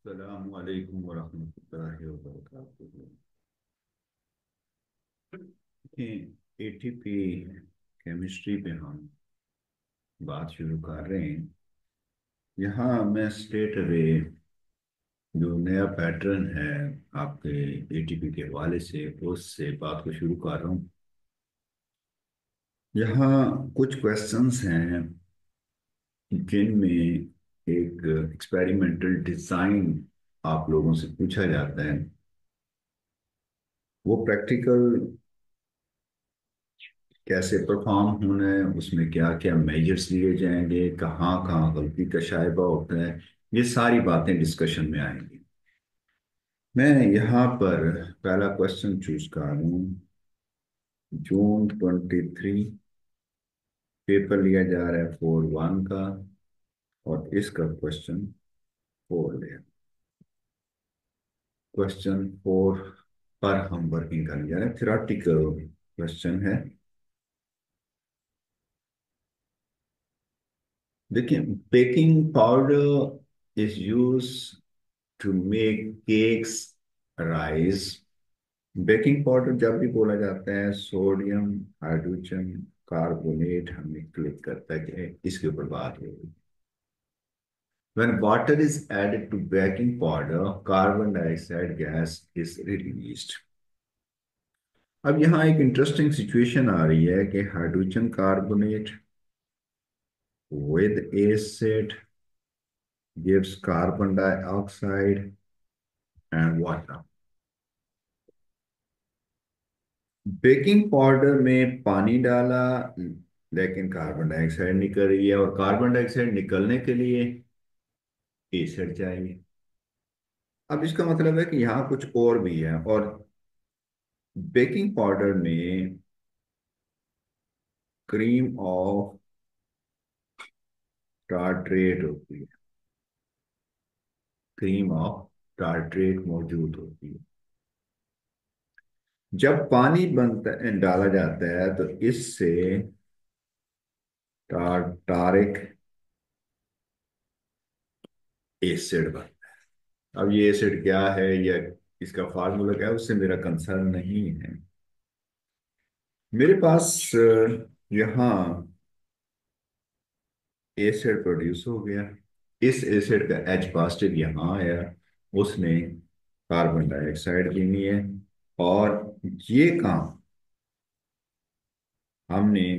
अस्सलामु अलैकुम वरहमतुल्लाहि वबरकातुहू। एटीपी केमिस्ट्री पे हम बात शुरू कर रहे हैं। यहाँ मैं स्ट्रेट अवे जो नया पैटर्न है आपके एटीपी के हवाले से उससे बात को शुरू कर रहा हूँ। यहाँ कुछ क्वेश्चंस हैं जिनमें एक एक्सपेरिमेंटल डिजाइन आप लोगों से पूछा जाता है। वो प्रैक्टिकल कैसे परफॉर्म होना है, उसमें क्या क्या मेजर्स लिए जाएंगे, कहाँ कहाँ गलती का शायबा होता है, ये सारी बातें डिस्कशन में आएंगी। मैं यहाँ पर पहला क्वेश्चन चूज कर रहा हूँ। जून 23 पेपर लिया जा रहा है 4-1 का, और इसका क्वेश्चन 4 लिया। क्वेश्चन 4 पर हम वर्किंग करने जा रहे हैं। थ्योरेटिकल क्वेश्चन है। देखिए, baking powder is use to make cakes rise. Baking powder जब भी बोला जाता है, सोडियम हाइड्रोजन कार्बोनेट हमें क्लिक करता है कि इसके ऊपर बात होगी। When water is added to baking powder, carbon dioxide gas is released. अब यहाँ एक इंटरेस्टिंग सिचुएशन आ रही है कि hydrogen carbonate with acid gives carbon dioxide and water. Baking powder में पानी डाला, लेकिन कार्बन डाइऑक्साइड निकल रही है, और कार्बन डाइऑक्साइड निकलने के लिए एसिड चाहिए। अब इसका मतलब है कि यहाँ कुछ और भी है, और बेकिंग पाउडर में क्रीम ऑफ टार्ट्रेट होती है। क्रीम ऑफ टार्ट्रेट मौजूद होती है। जब पानी बनता डाला जाता है तो इससे टार्टारिक एसिड बनता है। अब ये एसिड क्या है या इसका फार्मूला क्या है, उससे मेरा कंसर्न नहीं है। मेरे पास यहाँ एसिड प्रोड्यूस हो गया। इस एसिड का H पॉजिटिव यहाँ आया, उसने कार्बन डाइऑक्साइड लेनी है, और ये काम हमने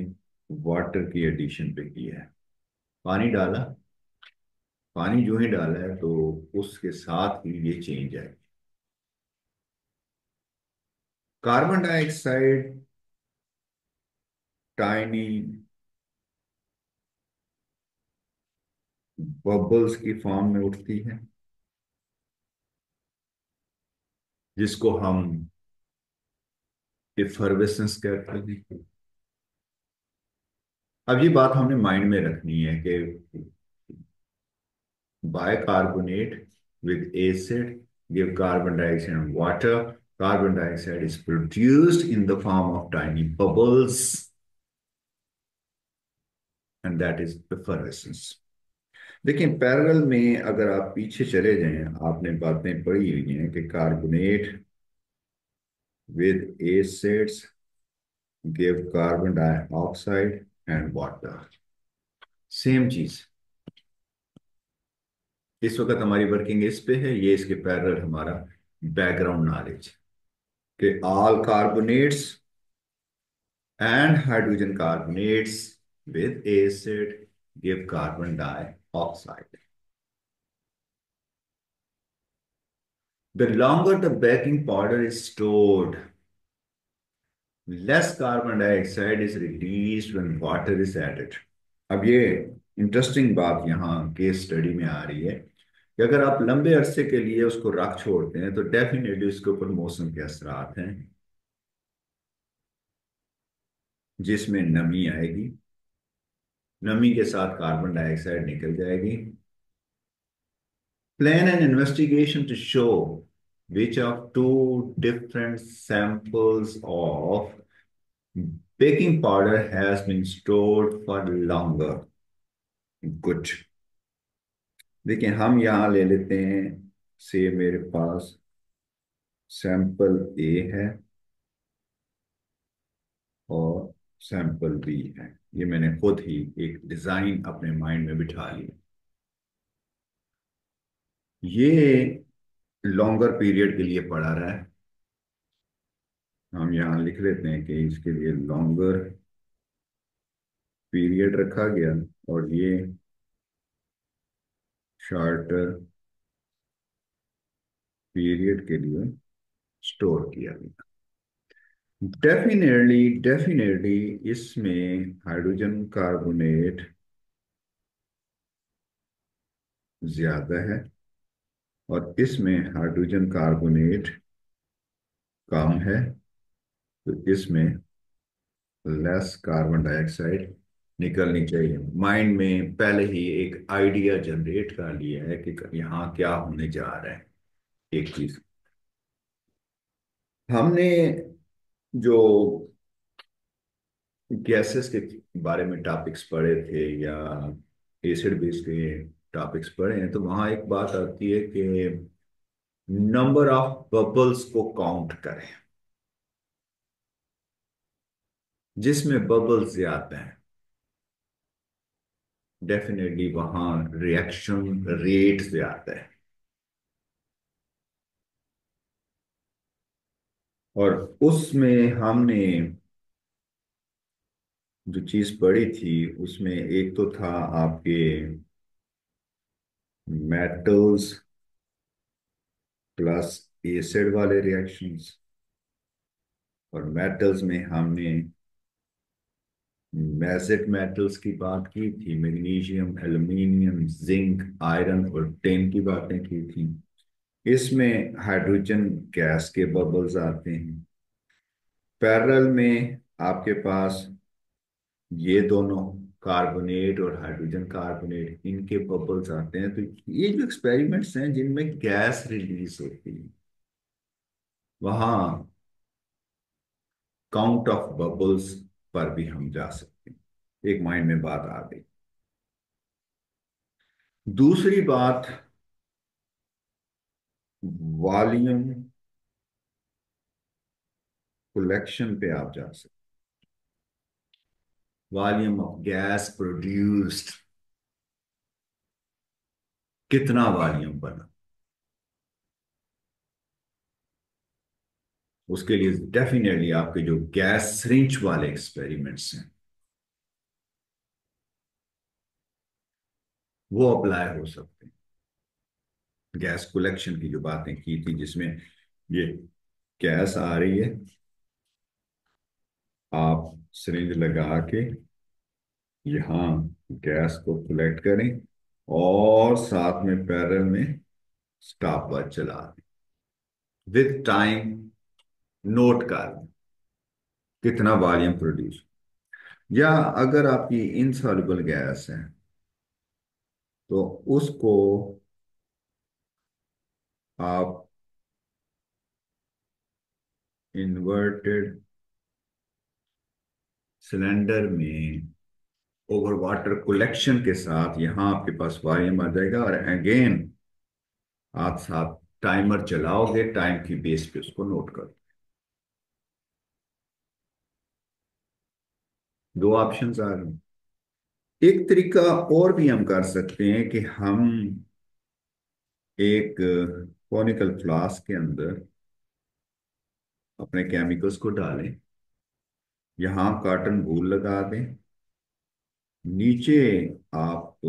वाटर की एडिशन पे किया है। पानी डाला, पानी जो ही डाला है तो उसके साथ ही ये चेंज है। कार्बन डाइऑक्साइड टाइनी बबल्स की फॉर्म में उठती है, जिसको हम इफर्वेसेंस कहते हैं। अब ये बात हमने माइंड में रखनी है कि bicarbonate with acid give carbon dioxide and water. Carbon dioxide is produced in the form of tiny bubbles, and that is effervescence. देखिए, पैरेलल में अगर आप पीछे चले जाएं, आपने बातें पढ़ी हुई हैं कि carbonate with acids give carbon dioxide and water. Same चीज इस वक्त हमारी वर्किंग इस पे है। ये इसके पैरेलल हमारा बैकग्राउंड नॉलेज कि all carbonates and hydrogen carbonates with acid give carbon dioxide. The longer the baking powder is stored, less carbon dioxide is released when water is added. अब ये इंटरेस्टिंग बात यहाँ केस स्टडी में आ रही है कि अगर आप लंबे अरसे के लिए उसको रख छोड़ते हैं तो डेफिनेटली उसके ऊपर मौसम के असरात हैं, जिसमें नमी आएगी, नमी के साथ कार्बन डाइऑक्साइड निकल जाएगी। Plan an investigation to show which of two different samples of baking powder has been stored for longer. Good. देखिए, हम यहाँ ले लेते हैं से मेरे पास सैंपल ए है और सैंपल बी है। ये मैंने खुद ही एक डिजाइन अपने माइंड में बिठा लिया। ये लॉन्गर पीरियड के लिए पढ़ा रहा है। हम यहाँ लिख लेते हैं कि इसके लिए लॉन्गर पीरियड रखा गया और ये शॉर्टर पीरियड के लिए स्टोर किया गया। डेफिनेटली डेफिनेटली इसमें हाइड्रोजन कार्बोनेट ज्यादा है और इसमें हाइड्रोजन कार्बोनेट कम है। तो इसमें लेस कार्बन डाइऑक्साइड निकलनी चाहिए। माइंड में पहले ही एक आइडिया जनरेट कर लिया है कि यहाँ क्या होने जा रहा है। एक चीज हमने जो गैसेस के बारे में टॉपिक्स पढ़े थे या एसिड बेस के टॉपिक्स पढ़े हैं, तो वहां एक बात आती है कि नंबर ऑफ बबल्स को काउंट करें। जिसमें बबल्स ज्यादा हैं डेफिनेटली वहां रिएक्शन रेट ज्यादा है। और उसमें हमने जो चीज पढ़ी थी उसमें एक तो था आपके मेटल्स प्लस एसिड वाले रिएक्शंस। और मेटल्स में हमने बेसिक मेटल्स की बात की थी, मैग्नीशियम, एल्युमिनियम, जिंक, आयरन और टिन की बातें की थी। इसमें हाइड्रोजन गैस के बबल्स आते हैं। पैरेलल में आपके पास ये दोनों कार्बोनेट और हाइड्रोजन कार्बोनेट इनके बबल्स आते हैं। तो ये जो एक्सपेरिमेंट्स हैं जिनमें गैस रिलीज होती है वहां काउंट ऑफ बबल्स पर भी हम जा सकते हैं। एक माइंड में बात आ गई। दूसरी बात, वॉल्यूम कलेक्शन पे आप जा सकते। वॉल्यूम ऑफ गैस प्रोड्यूस्ड, कितना वॉल्यूम बना, उसके लिए डेफिनेटली आपके जो गैस सिरिंज वाले एक्सपेरिमेंट्स हैं वो अप्लाई हो सकते हैं। गैस कलेक्शन की जो बातें की थी जिसमें ये गैस आ रही है, आप सिरिंज लगा के यहाँ गैस को कलेक्ट करें और साथ में पैरेलल में स्टॉप वॉच चला दें। विद टाइम नोट कर लें कितना वॉल्यूम प्रोड्यूस। या अगर आपकी इनसॉल्युबल गैस है तो उसको आप इन्वर्टेड सिलेंडर में ओवर वाटर कलेक्शन के साथ यहां आपके पास वॉल्यूम आ जाएगा और अगेन आप साथ टाइमर चलाओगे, टाइम की बेस पे उसको नोट करो। दो ऑप्शंस आ रहे हैं। एक तरीका और भी हम कर सकते हैं कि हम एक कॉनिकल फ्लास्क के अंदर अपने केमिकल्स को डालें, यहाँ कॉटन वूल लगा दें, नीचे आप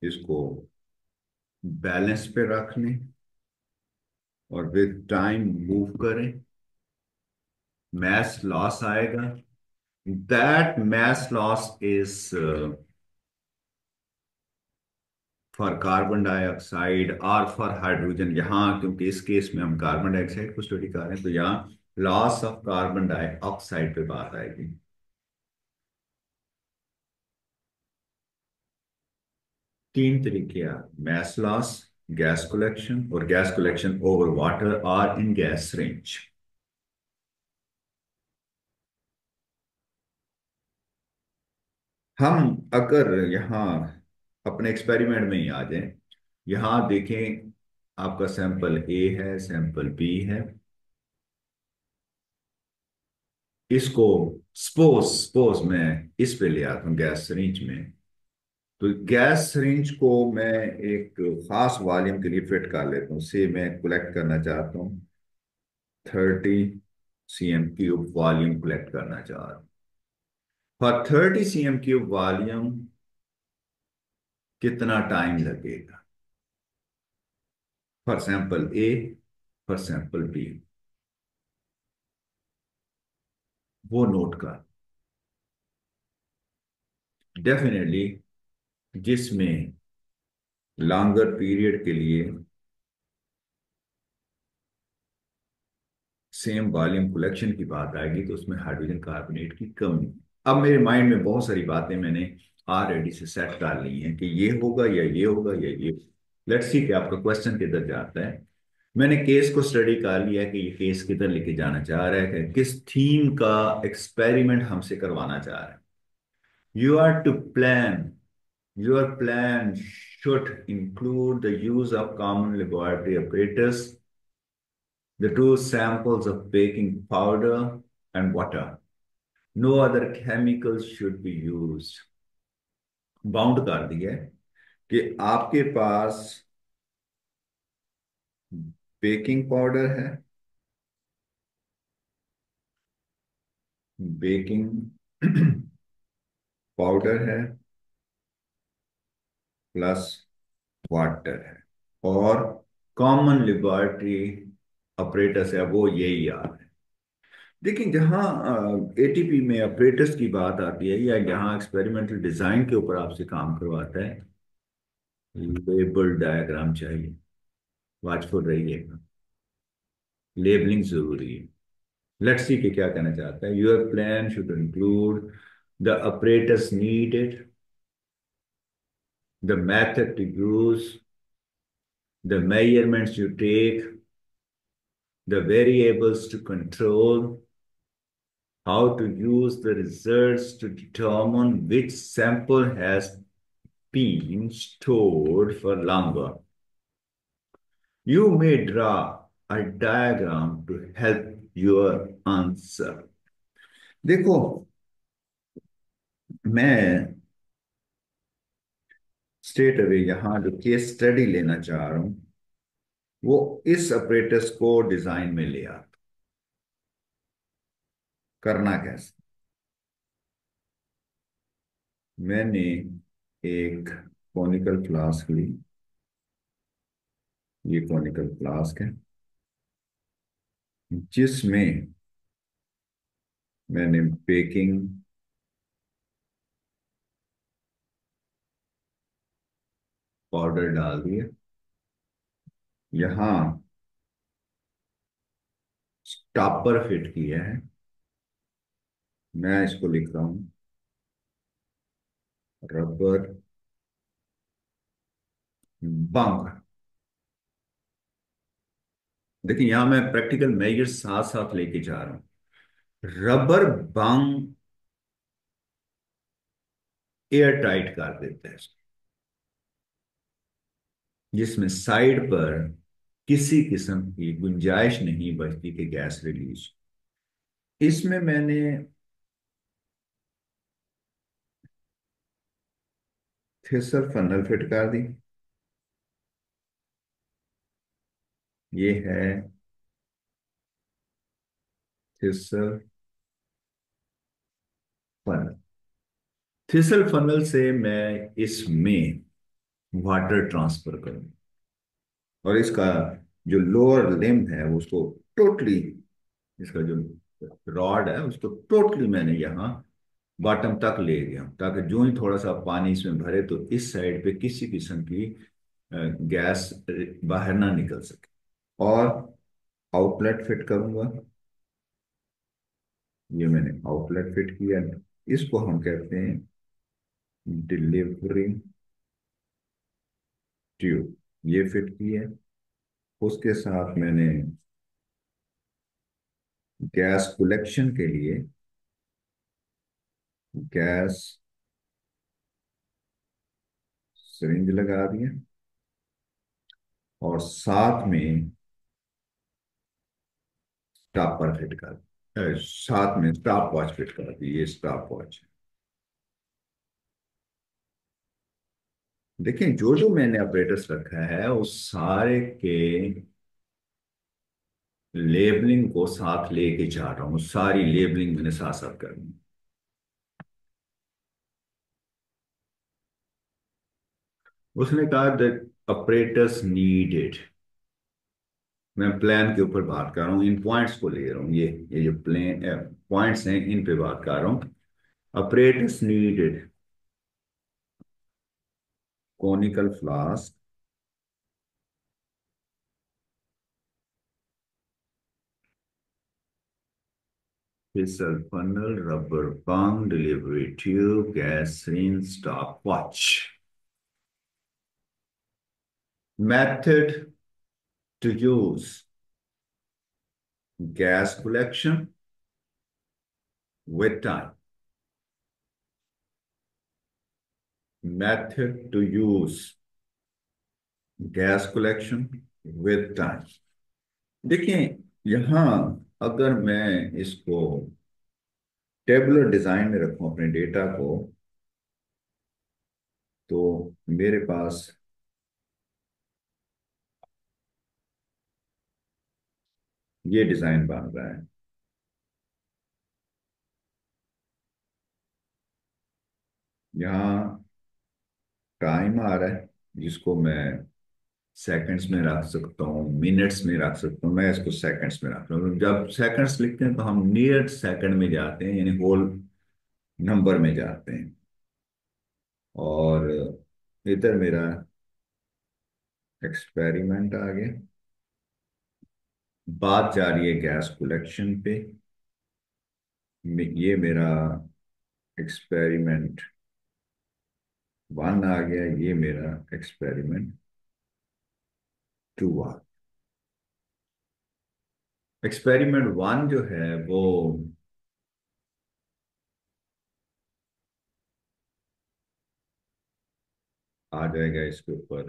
इसको बैलेंस पे रख लें और विद टाइम मूव करें। mass loss आएगा। that mass loss is for carbon dioxide और फॉर हाइड्रोजन। यहाँ क्योंकि इस केस में हम कार्बन डाइऑक्साइड को स्टडी कर रहे हैं तो यहाँ लॉस ऑफ कार्बन डाइऑक्साइड पे बात आएगी। तीन तरीके हैं, मैस लॉस, गैस कलेक्शन और गैस कलेक्शन ओवर वाटर और इन गैस रेंज। हम अगर यहाँ अपने एक्सपेरिमेंट में ही आ जाएं, यहाँ देखें आपका सैंपल ए है, सैंपल बी है। इसको सपोज सपोज मैं इस पे ले आता हूँ गैस सिरिंज में। तो गैस सिरिंज को मैं एक खास वॉल्यूम के लिए फिट कर लेता हूँ। से मैं कलेक्ट करना चाहता हूँ 30 cm³ वॉल्यूम कलेक्ट करना चाह रहा हूँ। फॉर 30 cm³ वॉल्यूम कितना टाइम लगेगा? For sample A, for sample B, वो नोट कर। डेफिनेटली जिसमें लॉन्गर पीरियड के लिए सेम वॉल्यूम कलेक्शन की बात आएगी तो उसमें हाइड्रोजन कार्बोनेट की कमी। अब मेरे माइंड में बहुत सारी बातें मैंने ऑलरेडी से सेट कर ली हैं कि ये होगा या ये होगा या ये। लेट्स सी कि आपका क्वेश्चन किधर जाता है। मैंने केस को स्टडी कर लिया कि ये केस किधर लेके जाना चाह रहा है, कि किस थीम का एक्सपेरिमेंट हमसे करवाना चाह रहा है। You are to plan your plan should include the use of common laboratory apparatus, the two samples of baking powder and water. No other chemicals should be used. Bound कर दिया है कि आपके पास बेकिंग पाउडर है, baking powder है plus water है, और common laboratory apparatus है, वो यही आ रहा है। देखिए, जहाँ एटीपी में अपरेटस की बात आती है या जहाँ एक्सपेरिमेंटल डिजाइन के ऊपर आपसे काम करवाता है, लेबल डायग्राम चाहिए। वाचफुल रहिएगा, लेबलिंग जरूरी है। लेट्स सी कि क्या कहना चाहता है। Your plan should include the apparatus needed, the method to use, the measurements you take, the variables to control, how to use the results to determine which sample has been stored for longer. You may draw a diagram to help your answer. देखो, मैं straight away यहाँ जो case study लेना चाह रहा हूँ वो इस अपरेटस को डिजाइन में ले आता। करना कैसे? मैंने एक कॉनिकल फ्लास्क ली। ये कॉनिकल फ्लास्क है जिसमें मैंने बेकिंग पाउडर डाल दिया। यहाँ स्टॉपर फिट किया है। मैं इसको लिख रहा हूँ रबर बंग। देखिए, यहां मैं प्रैक्टिकल मेजर साथ साथ लेके जा रहा हूं। रबर बंग एयर टाइट कर देता है इसको, जिसमें साइड पर किसी किस्म की गुंजाइश नहीं बचती कि गैस रिलीज। इसमें मैंने थिसर फनल फिट कर दी। ये है थिसल फनल। थिसल फनल से मैं इसमें वाटर ट्रांसफर करूं, और इसका जो लोअर लिम्ब है उसको टोटली, इसका जो रॉड है उसको टोटली मैंने यहाँ बॉटम तक ले गया हूं, ताकि जो ही थोड़ा सा पानी इसमें भरे तो इस साइड पे किसी किस्म की गैस बाहर ना निकल सके। और आउटलेट फिट करूंगा। ये मैंने आउटलेट फिट किया। इसको हम कहते हैं डिलीवरी ट्यूब। ये फिट की है। उसके साथ मैंने गैस कलेक्शन के लिए गैस सिरिंज लगा दिया। और साथ में स्टॉपर फिट कर साथ में स्टॉप वॉच फिट कर दी। ये स्टॉप वॉच है। देखिए, जो जो मैंने ऑपरेटर्स रखा है उस सारे के लेबलिंग को साथ लेके जा रहा हूँ। सारी लेबलिंग मैंने साथ साथ करनी है। उसने कहा दैट ऑपरेटर्स नीडेड। मैं प्लान के ऊपर बात कर रहा हूँ, इन पॉइंट्स को ले रहा हूँ। ये जो प्लेन पॉइंट्स हैं इन पे बात कर रहा हूँ। ऑपरेटर्स नीडेड कॉनिकल फ्लास्क, फिसल funnel, rubber bung, delivery tube, gas syringe, stopwatch. Method to use: gas collection with time. Method to use: gas collection with time. देखिए, यहां अगर मैं इसको टेबुलर डिजाइन में रखूं अपने डेटा को, तो मेरे पास ये डिजाइन बन रहा है। यहाँ टाइम आ रहा है जिसको मैं सेकंड्स में रख सकता हूँ, मिनट्स में रख सकता हूँ। मैं इसको सेकंड्स में रख रहा हूँ। जब सेकंड्स लिखते हैं तो हम नियर सेकंड में जाते हैं, यानी होल नंबर में जाते हैं। और इधर मेरा एक्सपेरिमेंट आ गया। बात जा रही है गैस कलेक्शन पे। ये मेरा एक्सपेरिमेंट वन आ गया, ये मेरा एक्सपेरिमेंट टू आ। एक्सपेरिमेंट वन जो है वो आ जाएगा इसके ऊपर।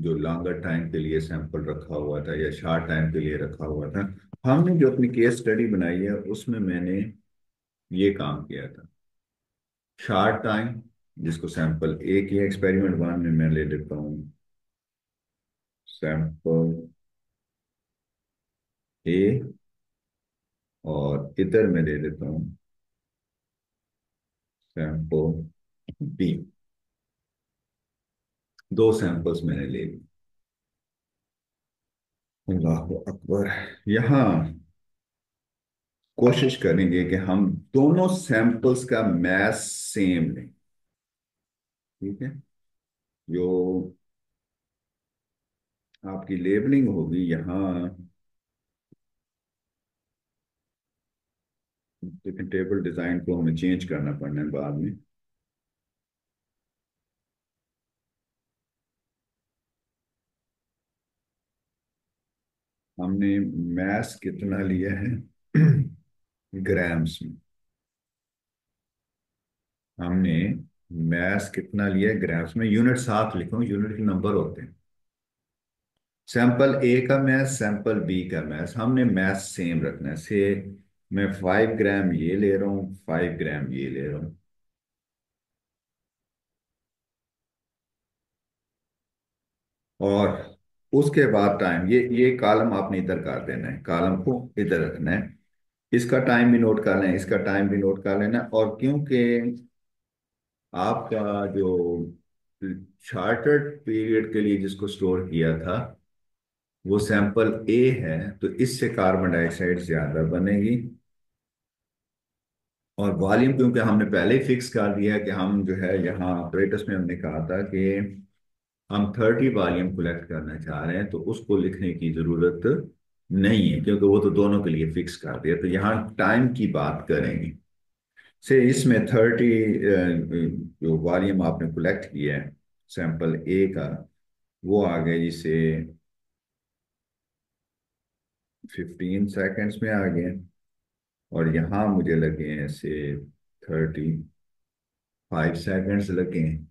जो लॉन्गर टाइम के लिए सैंपल रखा हुआ था या शॉर्ट टाइम के लिए रखा हुआ था, हमने जो अपनी केस स्टडी बनाई है उसमें मैंने ये काम किया था। शॉर्ट टाइम जिसको सैंपल ए किया, एक्सपेरिमेंट वन में मैं ले लेता हूँ सैंपल ए, और इधर मैं ले लेता हूँ सैंपल बी। दो सैंपल्स मैंने ले ली। अल्लाह अकबर। यहाँ कोशिश करेंगे कि हम दोनों सैंपल्स का मैथ सेम लें। ठीक है। जो आपकी लेबलिंग होगी यहाँ, लेकिन टेबल डिजाइन को हमें चेंज करना पड़ना है बाद में। हमने मैस कितना लिया है ग्राम्स में। हमने मैस कितना लिया है ग्राम्स में। यूनिट साथ लिखो, यूनिट के नंबर होते हैं। सैंपल ए का मैस, सैंपल बी का मैस, हमने मैस सेम रखना है। से मैं 5 ग्राम ये ले रहा हूँ, 5 ग्राम ये ले रहा हूँ। और उसके बाद टाइम, ये कॉलम आपने इधर कर देना है, कॉलम को इधर रखना है। इसका टाइम भी नोट कर लेना, इसका टाइम भी नोट कर लेना। और क्योंकि आपका जो चार्टर्ड पीरियड के लिए जिसको स्टोर किया था वो सैंपल ए है, तो इससे कार्बन डाइऑक्साइड ज्यादा बनेगी। और वॉल्यूम क्योंकि हमने पहले ही फिक्स कर दिया है कि हम जो है यहाँ ऑपरेटर्स में हमने कहा था कि हम 30 वॉल्यूम कलेक्ट करना चाह रहे हैं, तो उसको लिखने की जरूरत नहीं है क्योंकि वो तो दोनों के लिए फिक्स कर दिया। तो यहाँ टाइम की बात करेंगे। से इसमें 30 जो वॉल्यूम आपने कलेक्ट किया है सैंपल ए का, वो आ गया जिसे 15 सेकेंड्स में आ गया। और यहाँ मुझे लगे हैं से 35 सेकेंड्स लगे हैं।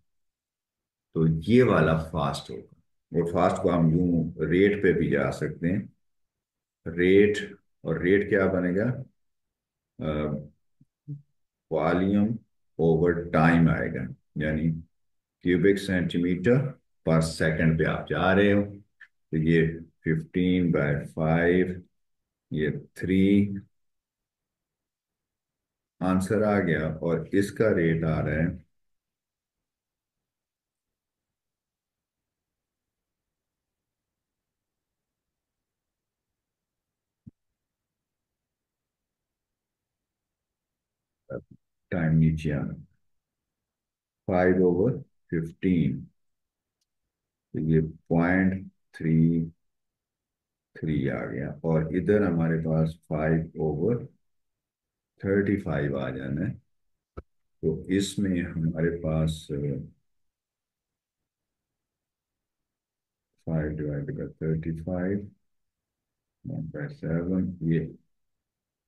तो ये वाला फास्ट होगा। और फास्ट को हम यूं रेट पे भी जा सकते हैं। रेट, और रेट क्या बनेगा? वॉल्यूम ओवर टाइम आएगा, यानी क्यूबिक सेंटीमीटर पर सेकंड पे आप जा रहे हो। तो ये 15/5, ये 3 आंसर आ गया, और इसका रेट आ रहा है टाइम नीचे आना, 5/15। तो ये 0.33 आ गया, और इधर हमारे पास 5/35 आ जाना है। तो इसमें हमारे पास 5/35 ये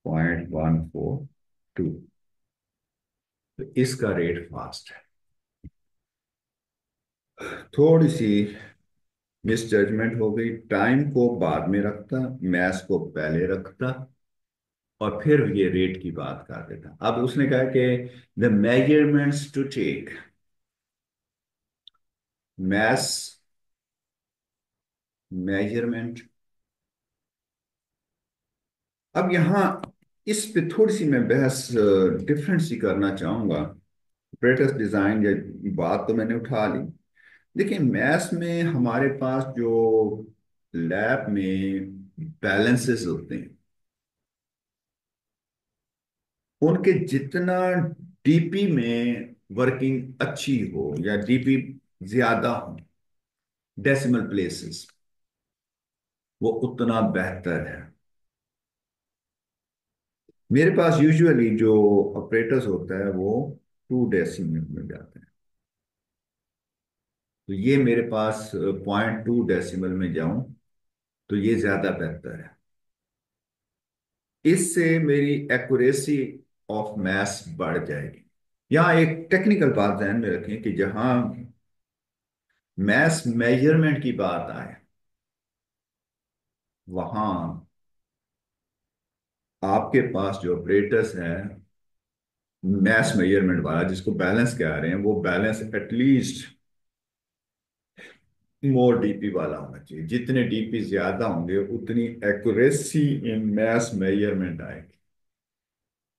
0.142। तो इसका रेट फास्ट है। थोड़ी सी मिस जजमेंट हो गई, टाइम को बाद में रखता, मैथ्स को पहले रखता, और फिर ये रेट की बात कर देता। अब उसने कहा कि the measurements to take maths measurement. अब यहां इस पे थोड़ी सी मैं बहस डिफरेंट सी करना चाहूंगा। ऑपरेटर्स डिजाइन, ये बात तो मैंने उठा ली। देखिए, मैथ्स में हमारे पास जो लैब में बैलेंसेस होते हैं, उनके जितना डीपी में वर्किंग अच्छी हो या डीपी ज्यादा हो, डेसिमल प्लेसेस, वो उतना बेहतर है। मेरे पास यूजुअली जो ऑपरेटर्स होता है वो 2 डेसिमल में जाते हैं। तो ये मेरे पास 0.2 डेसिमल में जाऊं तो ये ज्यादा बेहतर है। इससे मेरी एक्यूरेसी ऑफ मैथ्स बढ़ जाएगी। यहाँ एक टेक्निकल बात ध्यान में रखें कि जहां मैथ्स मेजरमेंट की बात आए, वहां आपके पास जो ऑपरेटर्स है मैथ्स मेजरमेंट वाला, जिसको बैलेंस कह रहे हैं, वो बैलेंस एटलीस्ट मोर डीपी वाला होना चाहिए। जितने डीपी ज्यादा होंगे उतनी एक्यूरेसी इन मैथ्स मेजरमेंट आएगी,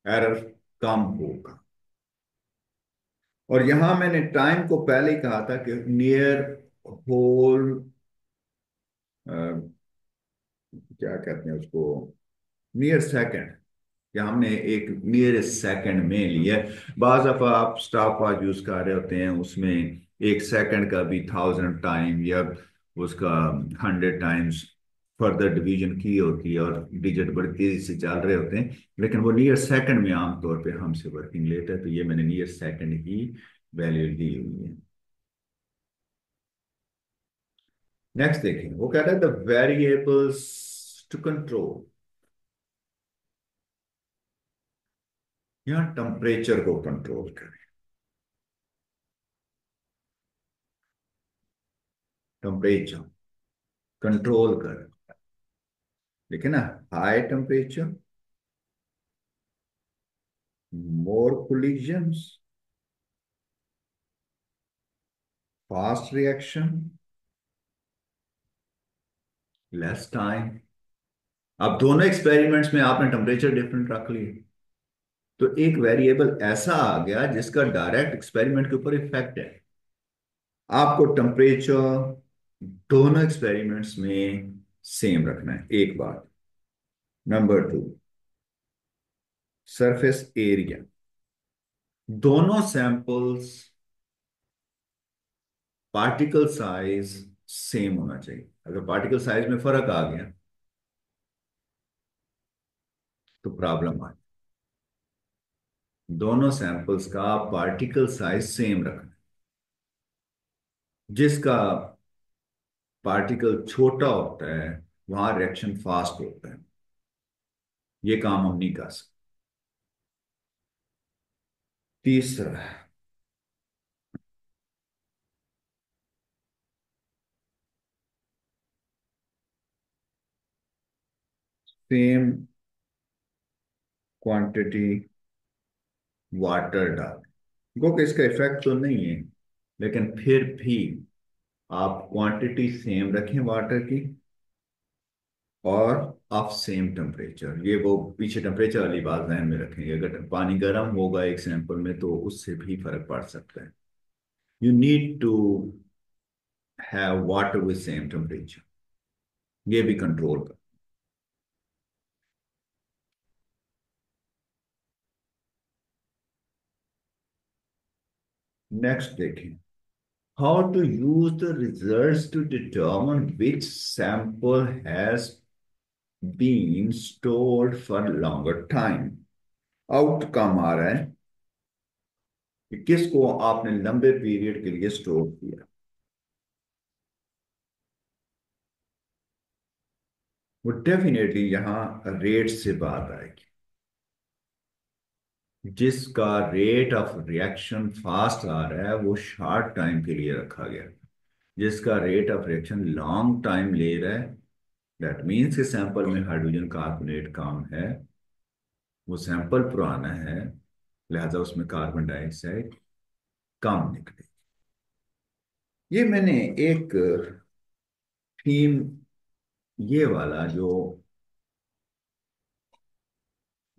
एरर कम होगा। और यहां मैंने टाइम को पहले ही कहा था कि नियर होल, क्या कहते हैं उसको, नियर सेकंड, या हमने एक नियर सेकंड में लिया है। बाज दफा आप स्टॉप वॉच यूज कर रहे होते हैं, उसमें 1 सेकंड का भी 1000 टाइम या उसका 100 टाइम्स फर्दर डिवीजन की होती है, और डिजिट बड़ी तेजी से चल रहे होते हैं, लेकिन वो नियर सेकंड में आमतौर पे हमसे वर्किंग लेट है। तो ये मैंने नियर सेकंड की वैल्यू दी हुई है। नेक्स्ट देखें, वो कहता है द वेरिएबल्स टू कंट्रोल। यहाँ टेम्परेचर को कंट्रोल करें, टेम्परेचर कंट्रोल करें। देखिए ना, high temperature, more collisions, fast reaction, less time. अब दोनों एक्सपेरिमेंट्स में आपने टेम्परेचर डिफरेंट रख लिए, तो एक वेरिएबल ऐसा आ गया जिसका डायरेक्ट एक्सपेरिमेंट के ऊपर इफेक्ट है। आपको टेम्परेचर दोनों एक्सपेरिमेंट्स में सेम रखना है, एक बात। Number 2, surface area. दोनों सैंपल्स पार्टिकल साइज सेम होना चाहिए। अगर पार्टिकल साइज में फर्क आ गया तो प्रॉब्लम आ। दोनों सैंपल्स का पार्टिकल साइज सेम रखना। जिसका पार्टिकल छोटा होता है वहां रिएक्शन फास्ट होता है। ये काम हम नहीं कर सकते। तीसरा, सेम क्वांटिटी वाटर डाल, गो कि इसका इफेक्ट तो नहीं है, लेकिन फिर भी आप क्वांटिटी सेम रखें वाटर की, और ऑफ सेम टेम्परेचर। ये वो पीछे टेम्परेचर वाली बात ध्यान में रखेंगे, अगर पानी गर्म होगा एक सैंपल में तो उससे भी फर्क पड़ सकता है। You need to have water with same temperature, ये भी कंट्रोल कर। नेक्स्ट देखें, how to use the results to determine which sample has been stored for longer time. Outcome आ रहा है कि किसको आपने लंबे पीरियड के लिए स्टोर किया। वो डेफिनेटली यहां रेट से बात आएगी। जिसका रेट ऑफ रिएक्शन फास्ट आ रहा है वो शॉर्ट टाइम के लिए रखा गया। जिसका rate of reaction long time ले रहा है, दैट मीन्स कि सैंपल में हाइड्रोजन कार्बोनेट कम है, वो सैंपल पुराना है, लिहाजा उसमें कार्बन डाइऑक्साइड कम निकले। ये मैंने एक थीम, ये वाला जो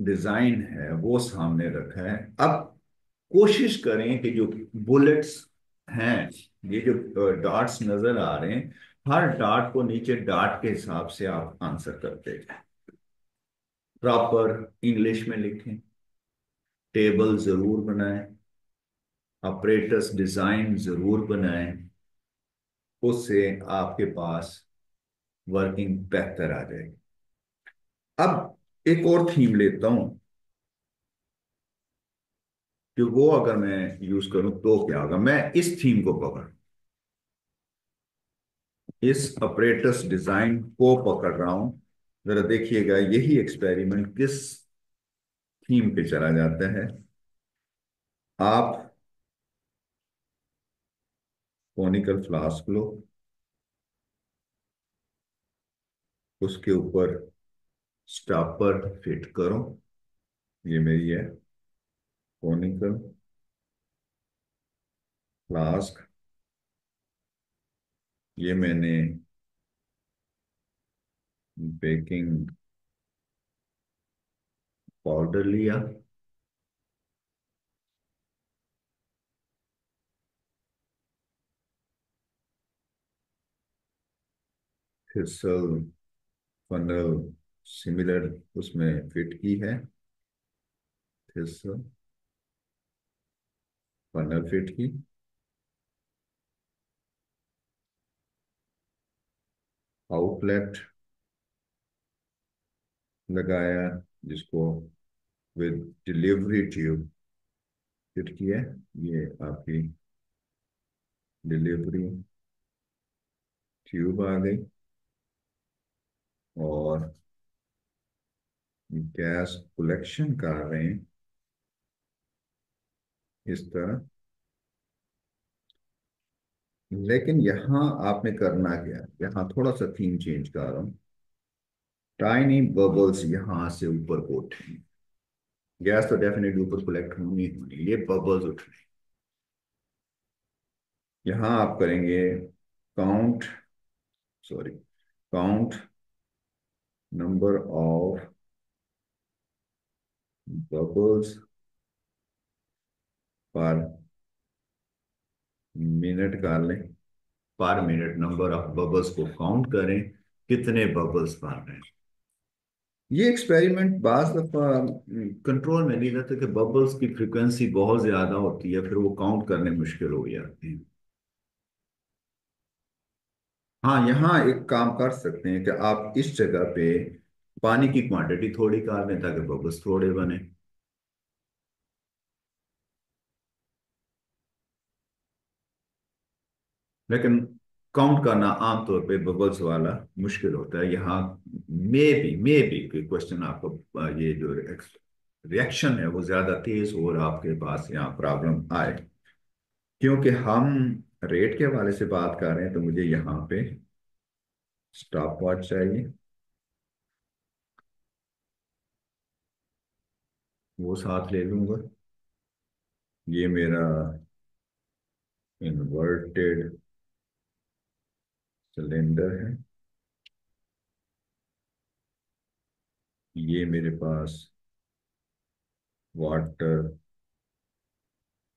डिजाइन है वो सामने रखा है। अब कोशिश करें कि जो बुलेट्स हैं, ये जो डॉट्स नजर आ रहे हैं, हर डॉट को नीचे डॉट के हिसाब से आप आंसर करते जाएं। प्रॉपर इंग्लिश में लिखें, टेबल जरूर बनाएं, ऑपरेटर्स डिजाइन जरूर बनाएं, उससे आपके पास वर्किंग बेहतर आ जाएगी। अब एक और थीम लेता हूं कि वो अगर मैं यूज करूं तो क्या होगा। मैं इस थीम को पकड़, इस अपरेटस डिजाइन को पकड़ रहा हूं। जरा देखिएगा यही एक्सपेरिमेंट किस थीम पे चला जाता है। आप कॉनिकल फ्लास्क लो, उसके ऊपर स्टॉपर फिट करो। ये मेरी है कॉनिकल फ्लास्क। ये मैंने बेकिंग पाउडर लिया, फिसल फनल सिमिलर उसमें फिट की है, फिसल फनल फिट की, आउटलेट लगाया, जिसको विद डिलीवरी ट्यूब फिट किया। ये आपकी डिलीवरी ट्यूब आ गई, और गैस कलेक्शन कर रहे हैं इस तरह। लेकिन यहां आपने करना क्या, यहां थोड़ा सा थीम चेंज कर रहा हूं। टाइनी बबल्स यहां से ऊपर को उठेंगे। गैस तो डेफिनेटली ऊपर कलेक्ट होनी होनी, ये बबल्स उठ रहे हैं। यहां आप करेंगे count, sorry, count number of bubbles पर मिनट कर लें। पर मिनट नंबर ऑफ बबल्स को काउंट करें, कितने बबल्स बन रहे हैं। ये एक्सपेरिमेंट बाज दफा कंट्रोल में नहीं रहता कि बबल्स की फ्रीक्वेंसी बहुत ज्यादा होती है, फिर वो काउंट करने मुश्किल हो जाते हैं। हाँ, यहाँ एक काम कर सकते हैं कि आप इस जगह पे पानी की क्वांटिटी थोड़ी कर दें ताकि बबल्स थोड़े बने। लेकिन काउंट करना आमतौर पे बबल्स वाला मुश्किल होता है। यहाँ मे बी कोई क्वेश्चन आपको ये जो रिएक्शन है वो ज्यादा तेज हो और आपके पास यहाँ प्रॉब्लम आए। क्योंकि हम रेट के हवाले से बात कर रहे हैं तो मुझे यहाँ पे स्टॉप वॉच चाहिए। वो साथ ले लूंगा। ये मेरा इन्वर्टेड सिलेंडर है। ये मेरे पास वाटर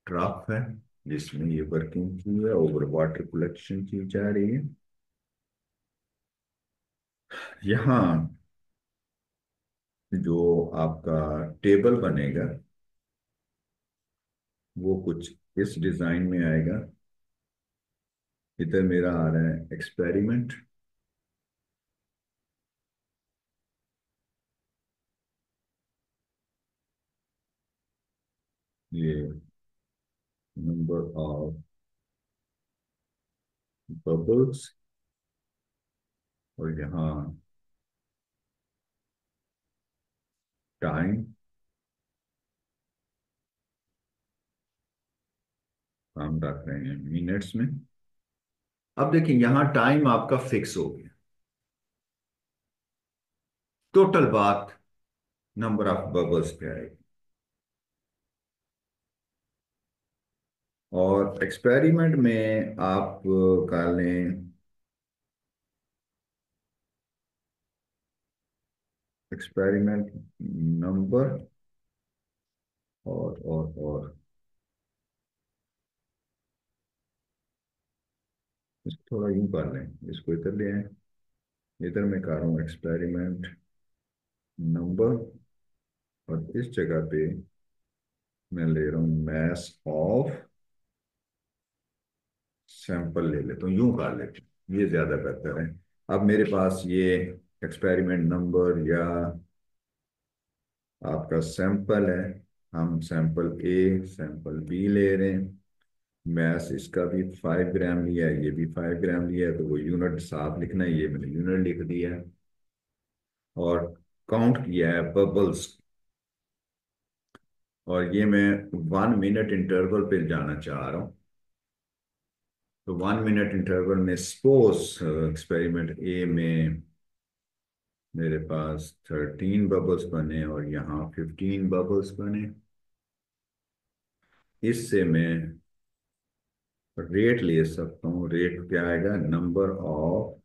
ट्रफ है जिसमें ये वर्किंग की है और वाटर कलेक्शन की जा रही है। यहाँ जो आपका टेबल बनेगा वो कुछ इस डिजाइन में आएगा। इधर मेरा आ रहा है एक्सपेरिमेंट। ये नंबर ऑफ बबल्स और यहाँ टाइम हम रख रहे हैं मिनट्स में। अब देखिए यहाँ टाइम आपका फिक्स हो गया। टोटल बात नंबर ऑफ बबल्स पे आएगी। और एक्सपेरिमेंट में आप कर लें एक्सपेरिमेंट नंबर और इसको थोड़ा यूं कर लें, इसको इधर ले आए। इधर मैं कर रहा हूँ एक्सपेरिमेंट नंबर और इस जगह पे मैं ले रहा हूँ मैस ऑफ सैंपल ले लेता हूँ। यूं कर लेते हैं, ये ज्यादा बेहतर है। अब मेरे पास ये एक्सपेरिमेंट नंबर या आपका सैंपल है। हम सैंपल ए सैंपल बी ले रहे हैं। मैथ इसका भी 5 ग्राम लिया है, ये भी 5 ग्राम लिया है, तो वो यूनिट साफ लिखना है, ये मैंने यूनिट लिख दिया है। और काउंट किया है बबल्स। और ये मैं 1 मिनट इंटरवल पे जाना चाह रहा हूँ। तो 1 मिनट इंटरवल में सपोज एक्सपेरिमेंट ए में मेरे पास 13 बबल्स बने और यहाँ 15 बबल्स बने। इससे मैं रेट ले सकता हूँ। रेट क्या आएगा? नंबर ऑफ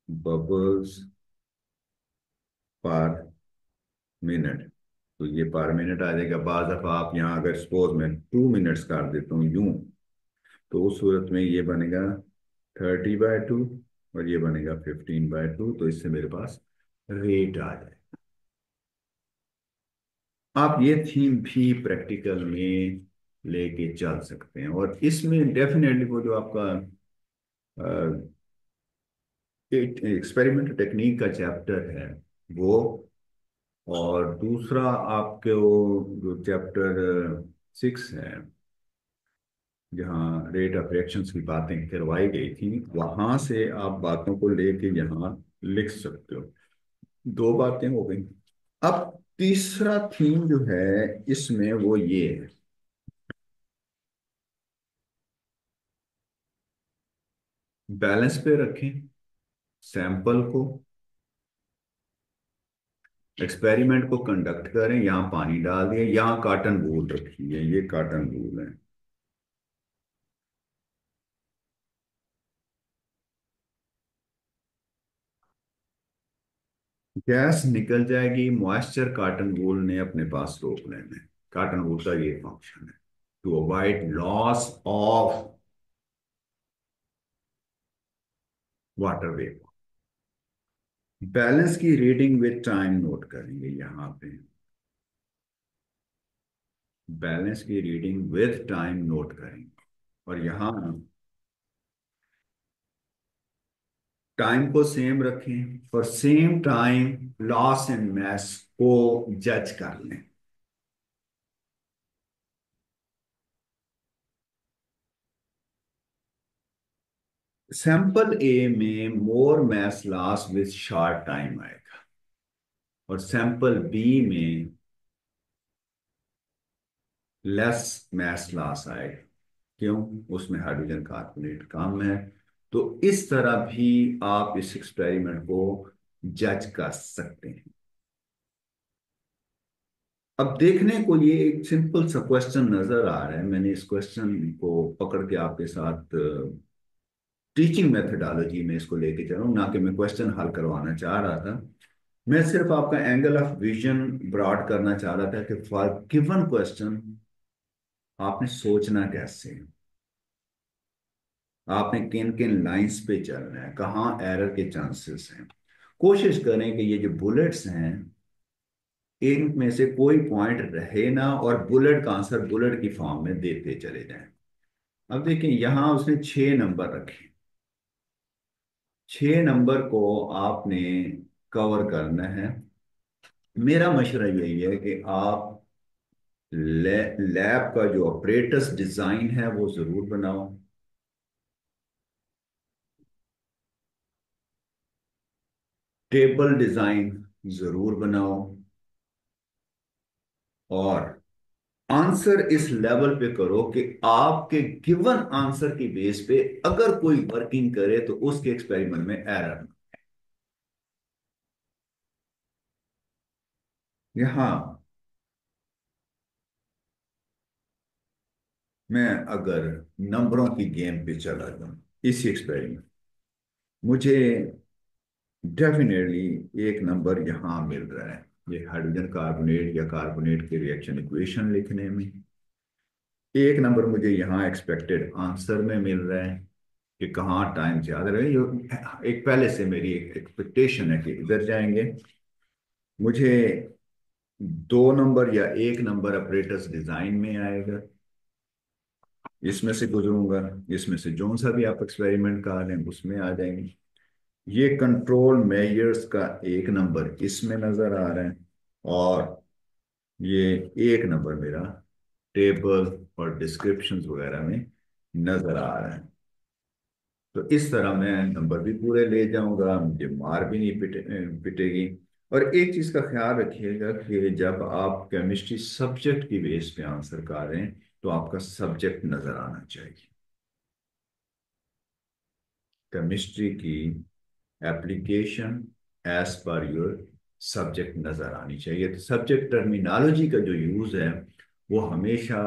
बबल्स पर मिनट। तो ये पर मिनट आ जाएगा। बाज दफा आप यहाँ अगर सपोज मैं 2 मिनट्स कर देता हूँ यूं, तो उस सूरत में ये बनेगा 30/2 और ये बनेगा 15/2। तो इससे मेरे पास रेट आ जाए। आप ये थीम भी प्रैक्टिकल में लेके चल सकते हैं और इसमें डेफिनेटली वो जो आपका एक्सपेरिमेंट टेक्निक का चैप्टर है वो, और दूसरा आपके वो जो चैप्टर 6 है जहाँ रेट ऑफ रिएक्शंस की बातें करवाई गई थी, वहां से आप बातों को लेके यहाँ लिख सकते हो। दो बातें हो गई। अब तीसरा थीम जो है इसमें वो ये है, बैलेंस पे रखें सैंपल को, एक्सपेरिमेंट को कंडक्ट करें। यहाँ पानी डाल दिए, यहाँ काटन वूल रखी है, ये काटन वूल है। गैस निकल जाएगी, मॉइस्चर काटन वूल ने अपने पास रोक लेना है। काटन वूल का ये फंक्शन है, to avoid loss of water vapour. Balance की रीडिंग विद टाइम नोट करेंगे यहाँ पे। बैलेंस की रीडिंग विद टाइम नोट करेंगे और यहाँ टाइम को सेम रखें और same time loss and mass को जज कर लें। सैंपल ए में more mass loss with short time आएगा और सैंपल बी में लेस मैस लॉस आएगा। क्यों? उसमें हाइड्रोजन कार्बोनेट कम है। तो इस तरह भी आप इस एक्सपेरिमेंट को जज कर सकते हैं। अब देखने को ये एक सिंपल सा क्वेश्चन नजर आ रहा है। मैंने इस क्वेश्चन को पकड़ के आपके साथ टीचिंग मेथडोलॉजी में इसको लेके चलूँ, ना कि मैं क्वेश्चन हल करवाना चाह रहा था। मैं सिर्फ आपका एंगल ऑफ विजन ब्रॉड करना चाह रहा था कि फॉर गिवन क्वेश्चन आपने सोचना कैसे है, आपने किन किन लाइंस पे चलना है, कहाँ एरर के चांसेस हैं। कोशिश करें कि ये जो बुलेट्स हैं इनमें से कोई पॉइंट रहे ना, और बुलेट का आंसर बुलेट की फॉर्म में देते चले जाएं। अब देखिए यहां उसने 6 नंबर रखे। 6 नंबर को आपने कवर करना है। मेरा मशवरा यही है कि आप लैब का जो ऑपरेटर्स डिजाइन है वो जरूर बनाओ। टेबल डिजाइन जरूर बनाओ। और आंसर इस लेवल पे करो कि आपके गिवन आंसर की बेस पे अगर कोई वर्किंग करे तो उसके एक्सपेरिमेंट में एरर। यहाँ मैं अगर नंबरों की गेम पे चला जाऊं, इसी एक्सपेरिमेंट मुझे डेफिनेटली एक नंबर यहाँ मिल रहा है। ये हाइड्रोजन कार्बोनेट या कार्बोनेट की रिएक्शन इक्वेशन लिखने में एक नंबर मुझे यहाँ एक्सपेक्टेड आंसर में मिल रहा है कि कहाँ टाइम ज्यादा रहे। एक पहले से मेरी एक एक्सपेक्टेशन है कि इधर जाएंगे। मुझे 2 नंबर या एक नंबर ऑपरेटर्स डिजाइन में आएगा, इसमें से गुजरूंगा। इसमें से जो सा भी आप एक्सपेरिमेंट कर रहे हैं उसमें आ जाएंगे। ये कंट्रोल मेजर्स का एक नंबर इसमें नजर आ रहा है, और ये एक नंबर मेरा टेबल और डिस्क्रिप्शंस वगैरह में नजर आ रहा है। तो इस तरह मैं नंबर भी पूरे ले जाऊंगा, मुझे मार भी नहीं पिटेगी। और एक चीज का ख्याल रखिएगा कि जब आप केमिस्ट्री सब्जेक्ट की बेस पे आंसर कर रहे हैं तो आपका सब्जेक्ट नजर आना चाहिए। केमिस्ट्री की application as per your subject नजर आनी चाहिए। तो सब्जेक्ट टर्मिनोलॉजी का जो यूज है वो हमेशा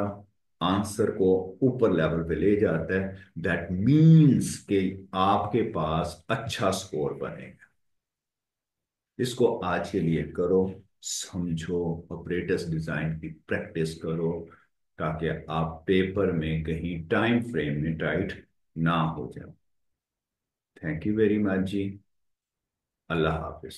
आंसर को ऊपर लेवल पे ले जाता है। दैट मीन्स कि आपके पास अच्छा स्कोर बनेगा। इसको आज के लिए करो, समझो, ऑपरेटर्स डिजाइन की प्रैक्टिस करो, ताकि आप पेपर में कहीं टाइम फ्रेम में टाइट ना हो जाए। थैंक यू वेरी मच जी। अल्लाह हाफिज।